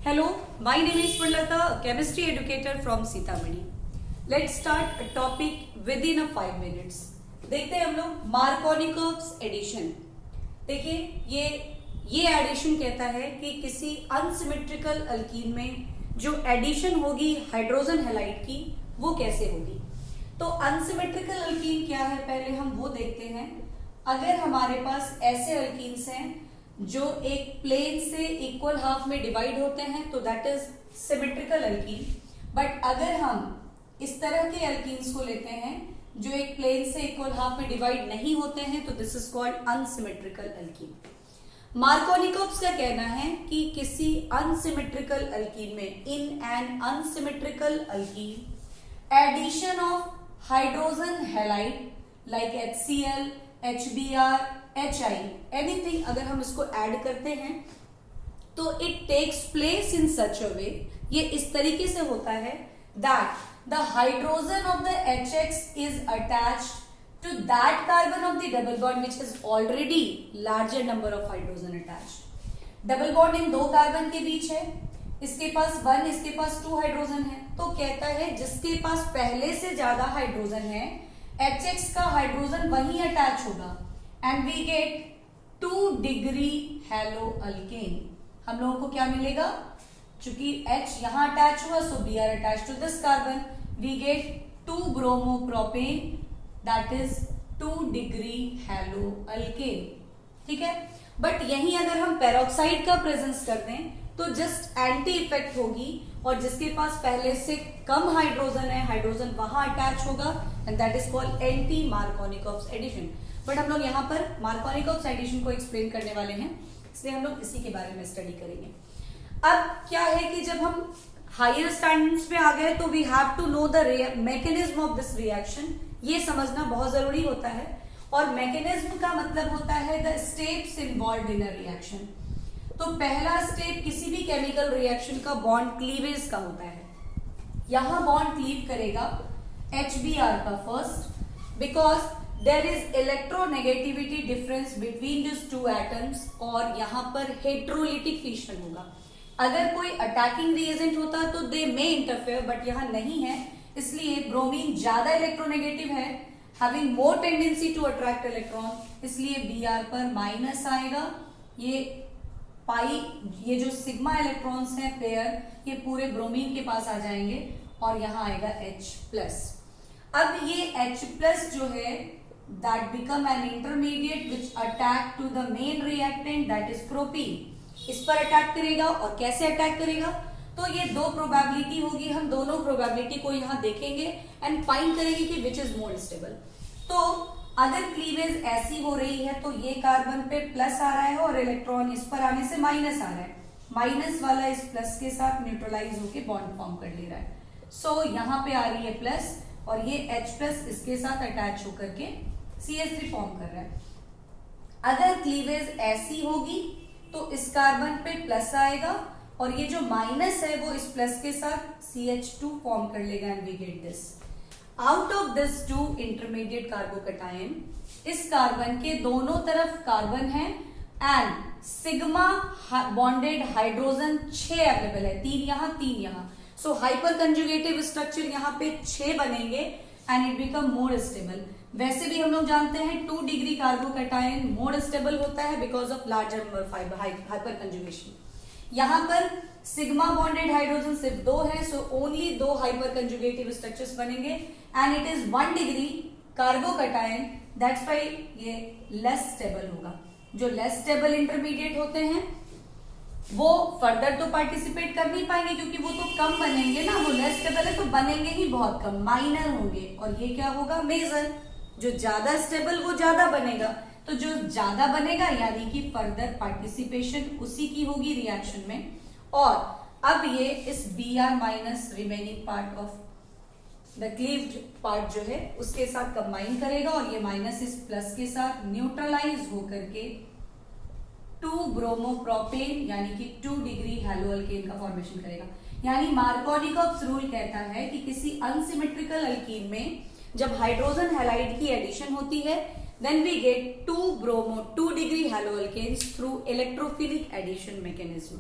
Hello, my name is Purnlata, chemistry educator from Sitamarhi. Let's start a topic within a 5 minutes. देखते हैं हम लोग Markovnikov's addition. देखिए ये एडिशन कहता है कि किसी अनसिमेट्रिकल अल्कीन में जो एडिशन होगी हाइड्रोजन हैलाइड की वो कैसे होगी. तो अनसिमेट्रिकल अल्कीन क्या है पहले हम वो देखते हैं. अगर हमारे पास ऐसे अल्कीन्स हैं जो एक प्लेन से इक्वल हाफ में डिवाइड होते हैं तो that is symmetrical alkyne. But अगर हम इस तरह के अल्कीन्स को लेते हैं जो एक प्लेन से इक्वल हाफ में डिवाइड नहीं होते हैं तो this is called unsymmetrical alkene. Markovnikov's का कहना है कि किसी अनसिमेट्रिकल अल्कीन में in an unsymmetrical alkene addition of hydrogen halide like HCl, HBr, HI anything अगर हम इसको ऐड करते हैं तो it takes place in such a way, ये इस तरीके से होता है that the hydrogen of the HX is attached to that carbon of the double bond which is already larger number of hydrogen attached. Double bond in दो carbon के बीच है, इसके पास 1 इसके पास 2 हाइड्रोजन है. तो कहता है जिसके पास पहले से ज्यादा हाइड्रोजन है HX का हाइड्रोजन वहीं अटैच होगा and we get 2 degree haloalkane. हम लोगों को क्या मिलेगा, चूंकि H यहां अटैच हुआ so Br attach to this carbon, we get 2 bromopropane that is 2 degree haloalkane. ठीक है. बट यहीं अगर हम पेरोक्साइड का प्रेजेंस कर दें तो जस्ट एंटी इफेक्ट होगी और जिसके पास पहले से कम हाइड्रोजन है हाइड्रोजन वहां अटैच होगा and that is called anti Markovnikov's addition. But हम लोग यहाँ पर मार्कोनिकोव्स एडिशन को एक्सप्लेन करने वाले हैं इसलिए हम लोग इसी के बारे में स्टडी करेंगे. अब क्या है कि जब हम हायर स्टैंडर्ड्स में आ गए तो we have to know the mechanism of this reaction. ये समझना बहुत जरूरी होता है और मैकेनिज्म का मतलब होता है the steps involved in a reaction. तो पहला स्टेप किसी भी केमिकल रिएक्शन का बॉन्ड क्लीवेज का होता है. यहां बॉन्ड क्लीव करेगा HBr का first because there is electronegativity difference between this 2 atoms और यहां पर हेट्रोलिटिक फिशन होगा. अगर कोई अटैकिंग रिएजेंट होता तो दे मे इंटरफेयर बट यहां नहीं है इसलिए ब्रोमीन ज्यादा इलेक्ट्रोनेगेटिव है having more tendency to attract electron, इसलिए Br पर माइनस आएगा. ये पाई ये जो सिग्मा इलेक्ट्रॉन्स हैं पेयर ये पूरे ब्रोमीन के पास आ जाएंगे और यहां आएगा H+. अब ये H+ जो है that become an intermediate which attack to the main reactant that is propene. इस पर अटैक करेगा और कैसे अटैक करेगा तो ये 2 प्रोबेबिलिटी होगी. हम दोनों प्रोबेबिलिटी को यहां देखेंगे एंड फाइंड करेंगे कि विच इज मोर स्टेबल. तो अगर क्लीवेज ऐसी हो रही है तो ये कार्बन पे प्लस आ रहा है और इलेक्ट्रॉन इस पर आने से माइनस आ रहा है. माइनस वाला इस प्लस के साथ न्यूट्रलाइज होके बॉन्ड फॉर्म कर ले रहा है. सो यहाँ पे आ रही है प्लस और ये H+ इसके साथ अटैच होकर के CH3 फॉर्म कर रहा है. अगर क्लीवेज ऐसी होगी तो इस कार्बन पे प्लस आएगा और ये जो माइनस है वो इस प्लस के साथ CH2 फॉर्म कर लेगा and we get this. Out of this 2 intermediate carbocation इस कार्बन के दोनों तरफ कार्बन है and sigma bonded hydrogen 6 available है, 3 यहां 3 यहां. सो हाइपर कंजुगेटिव स्ट्रक्चर यहाँ पे 6 बनेंगे and it become more stable. वैसे भी हम लोग जानते हैं 2 डिग्री कार्बोकैटायन मोर स्टेबल होता है because of larger number five hyperconjugation. यहां पर सिग्मा बॉन्डेड हाइड्रोजन सिर्फ 2 है so only 2 hyperconjugative structures बनेंगे and it is 1 degree carbocation that's why ये लेस स्टेबल होगा. जो लेस स्टेबल इंटरमीडिएट होते हैं वो फर्दर तो पार्टिसिपेट कर नहीं पाएंगे क्योंकि वो तो कम बनेंगे ना, वो लेस स्टेबल है तो बनेंगे ही बहुत कम, माइनर होंगे. और ये क्या होगा, मेजर. जो ज्यादा स्टेबल वो ज्यादा बनेगा तो जो ज्यादा बनेगा यानी कि फर्दर पार्टिसिपेशन उसी की होगी रिएक्शन में. और अब ये इस Br minus remaining part of the cleaved part जो है उसके साथ कंबाइन करेगा और ये माइनस इस प्लस के साथ न्यूट्रलाइज होकर के 2 ब्रोमोप्रोपेन यानी कि 2 डिग्री हैलो अल्केन का फॉर्मेशन करेगा. यानी मार्कोनिकोव्स रूल कहता है कि किसी अनसिमेट्रिकल अल्कीन में जब हाइड्रोजन हैलाइड की एडिशन होती है then we get 2 degree haloalkanes through electrophilic addition mechanism.